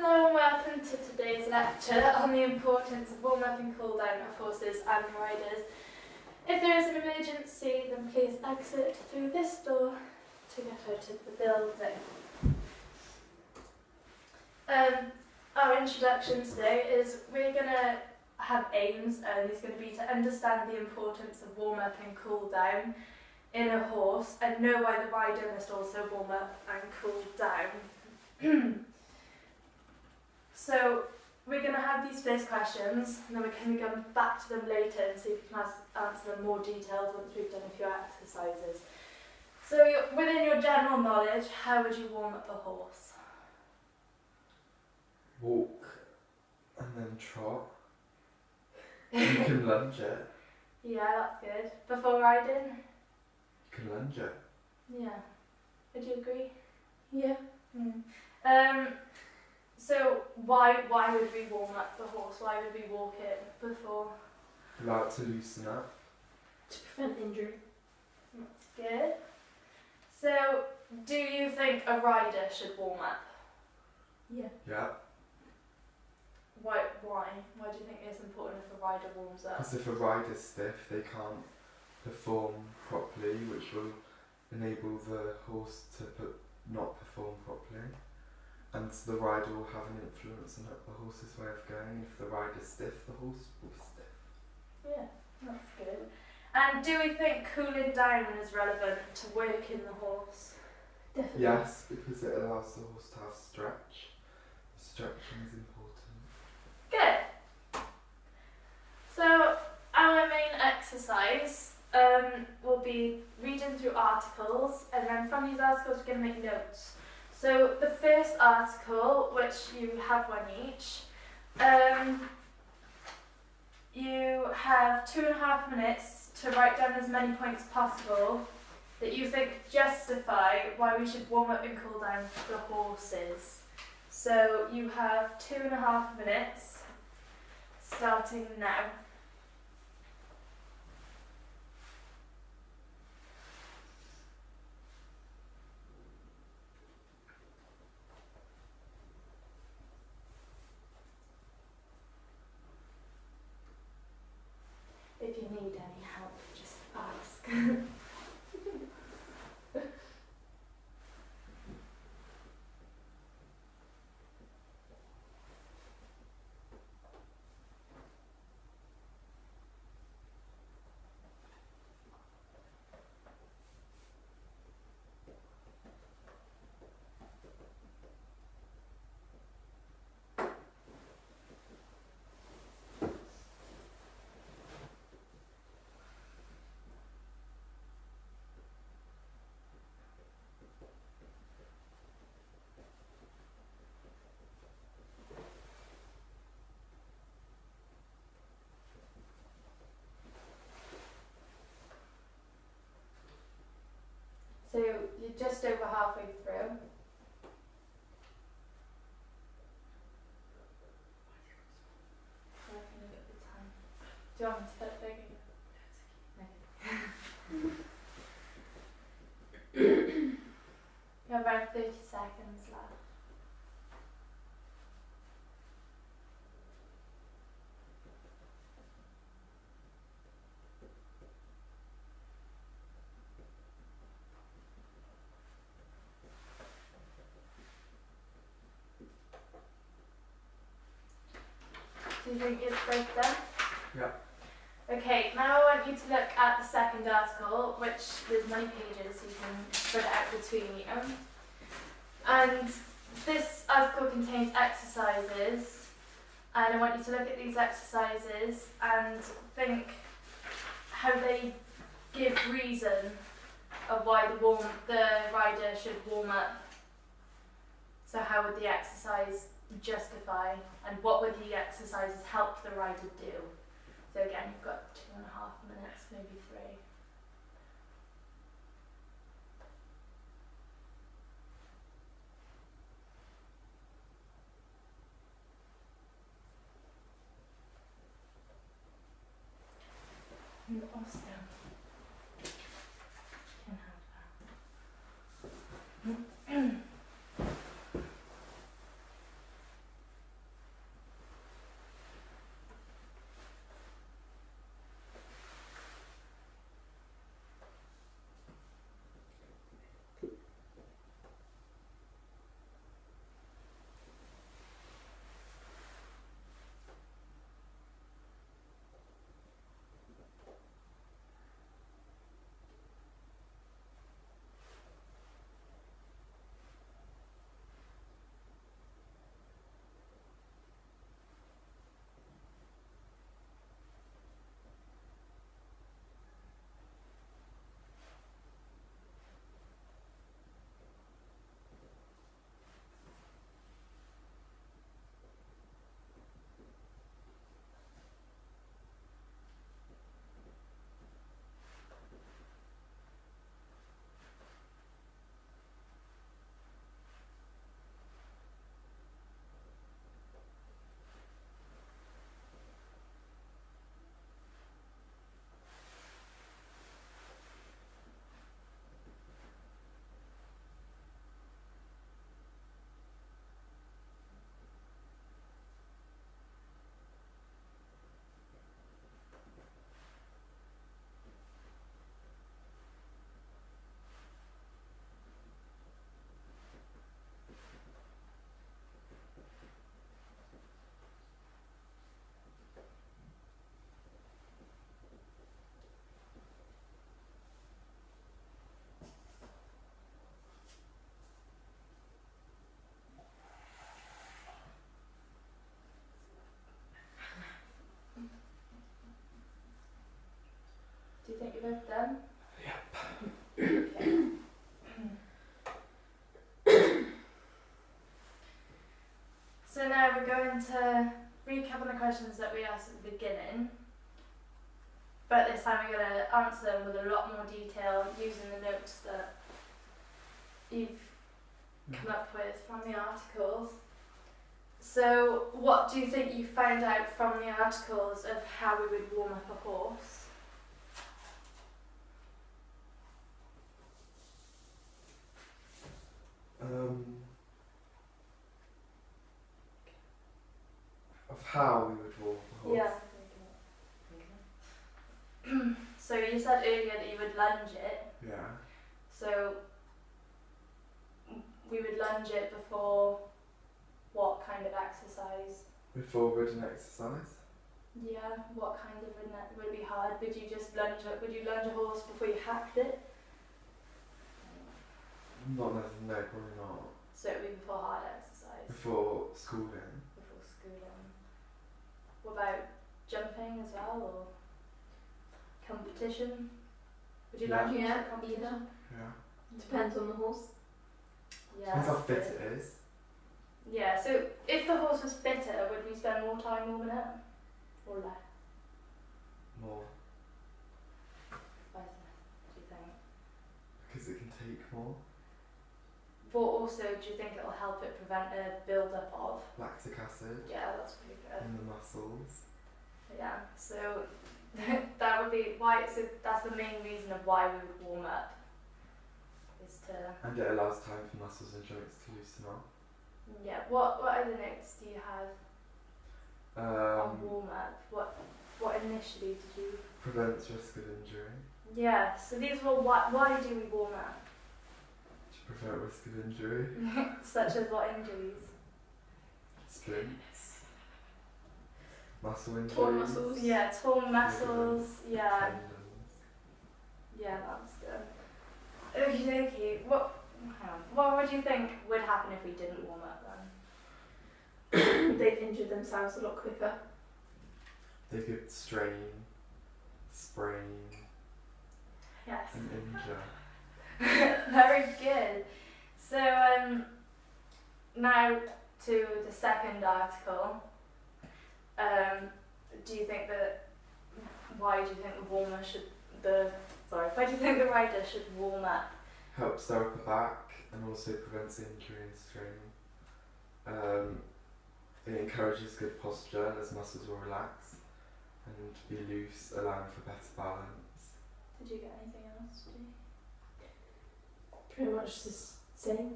Hello and welcome to today's lecture on the importance of warm-up and cool-down of horses and riders. If there is an emergency, then please exit through this door to get out of the building. Our introduction today is we're going to have aims, and these are going to be to understand the importance of warm-up and cool-down in a horse and know why the rider must also warm up and cool down. So we're going to have these first questions, and then we can come back to them later and see if we can answer them more detailed once we've done a few exercises. So within your general knowledge, how would you warm up a horse? Walk and then trot. You can lunge it. Yeah, that's good. Before riding? You can lunge it. Yeah. Would you agree? Yeah. So why would we warm up the horse? Why would we walk it before? Allow it to loosen up. To prevent injury. That's good. So do you think a rider should warm up? Yeah. Yeah. Why? Why do you think it's important if a rider warms up? Because if a rider's stiff, they can't perform properly, which will enable the horse to not perform properly. And the rider will have an influence on the horse's way of going. If the rider's stiff, the horse will be stiff. Yeah, that's good. And do we think cooling down is relevant to working the horse? Definitely. Yes, because it allows the horse to have stretch. Stretching is important. Good. So our main exercise will be reading through articles, and then from these articles we're going to make notes. So the first article, which you have one each, you have 2.5 minutes to write down as many points possible that you think justify why we should warm up and cool down the horses. So you have 2.5 minutes starting now. If you need any help, just ask. So you're just over halfway through. Do you want me to put it bigger? No. You have around 30 seconds left. Do you think it's both done? Yeah. Okay, now I want you to look at the second article, which there's many pages, so you can spread it out between you. And this article contains exercises, and I want you to look at these exercises and think how they give reason of why the rider should warm up. So how would the exercise justify, and what would the exercises help the rider do? So again, you've got 2.5 minutes, maybe 3. And also, can have that. we're going to recap on the questions that we asked at the beginning, but this time we're going to answer them with a lot more detail using the notes that you've come up with from the articles. So what do you think you found out from the articles of how we would warm up a horse? Of how we would walk a horse. Yeah. So you said earlier that you would lunge it. Yeah. So we would lunge it before what kind of exercise? Before ridden exercise. Yeah. What kind of would it be hard? Would you just lunge it? Would you lunge a horse before you hacked it? Not necessarily. No, probably not. So it would be before hard exercise. Before schooling. Before schooling. What about jumping as well, or competition? Would you lunge it Yeah, for competition? either. Yeah. Depends on the horse. Yeah. Depends how that's fit good. it is. Yeah, so if the horse was fitter, would we spend more time warming it? Or less? More. Why is that, do you think? Because it can take more. But also, do you think it'll help it prevent a build-up of? Lactic acid Yeah, that's pretty good. in the muscles. Yeah, so that would be why, so that's the main reason of why we would warm up. Is to, And it allows time for muscles and joints to loosen up. yeah, what other notes do you have on warm up? What initially did you? Prevents risk of injury. Yeah, so these were why do we warm up? To prevent risk of injury. Such as what injuries? Splints. Muscle injuries. Torn muscles. Yeah, torn muscles, yeah. Tendons. Yeah, that's good. Okie dokie. What would you think would happen if we didn't warm up then? They'd injure themselves a lot quicker. They could strain, sprain, Yes. and injure. Very good. So now to the second article. Do you think that why do you think why do you think the rider should warm up? Helps their upper back and also prevents injury and strain. It encourages good posture as muscles will relax and be loose, allowing for better balance. Did you get anything else? Pretty much the same.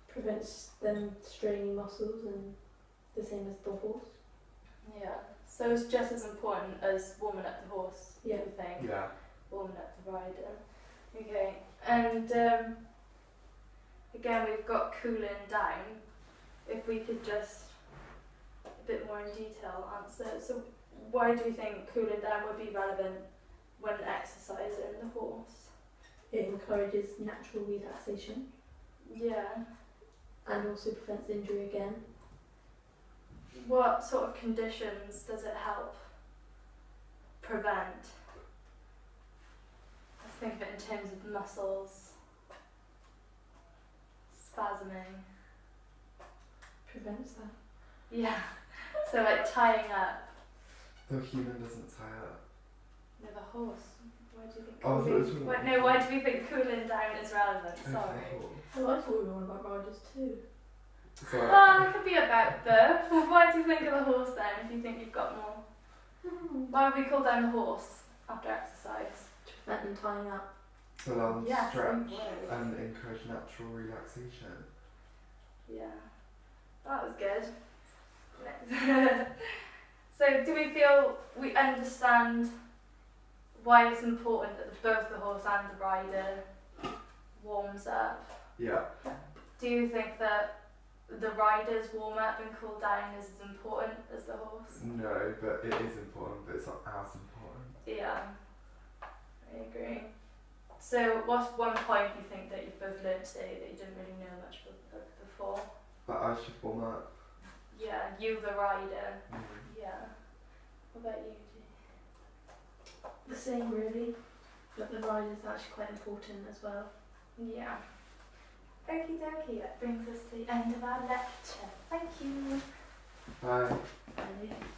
Prevents them straining muscles and the same as the horse. Yeah. So it's just as important as warming up the horse, Yeah. you think? Yeah. Warming up the rider. Okay. And again, we've got cooling down. If we could just a bit more in detail answer. So why do you think cooling down would be relevant when exercising the horse? It encourages natural relaxation Yeah. and also prevents injury again. What sort of conditions does it help prevent? Let's think of it in terms of muscles spasming. Prevents that. Yeah. So like tying up. The human doesn't tie up. No, the horse. Why do you think Oh, I thought it was cooling? talking No, why do we think cooling down is relevant? Oh, Sorry. Oh, I thought we were on about riders too. Sorry. Well, it could be about both. Why do you think of the horse then? If you think you've got more, why would we cool down the horse after exercise? To prevent them tying up. To allow them to Yeah, stretch same word. and encourage natural relaxation. Yeah, that was good. Next. So, do we feel we understand why it's important that both the horse and the rider warms up? Yeah. Do you think that the rider's warm up and cool down is as important as the horse? No, but it is important, but it's not as important. Yeah, I agree. So, what's one point you think that you've both learned today that you didn't really know much before? But I should warm up. Yeah, you the rider. Mm. Yeah. What about you, G? The same really, but the rider's actually quite important as well. Yeah. Okie dokie, that brings us to the end of our lecture. Thank you. Bye. Bye.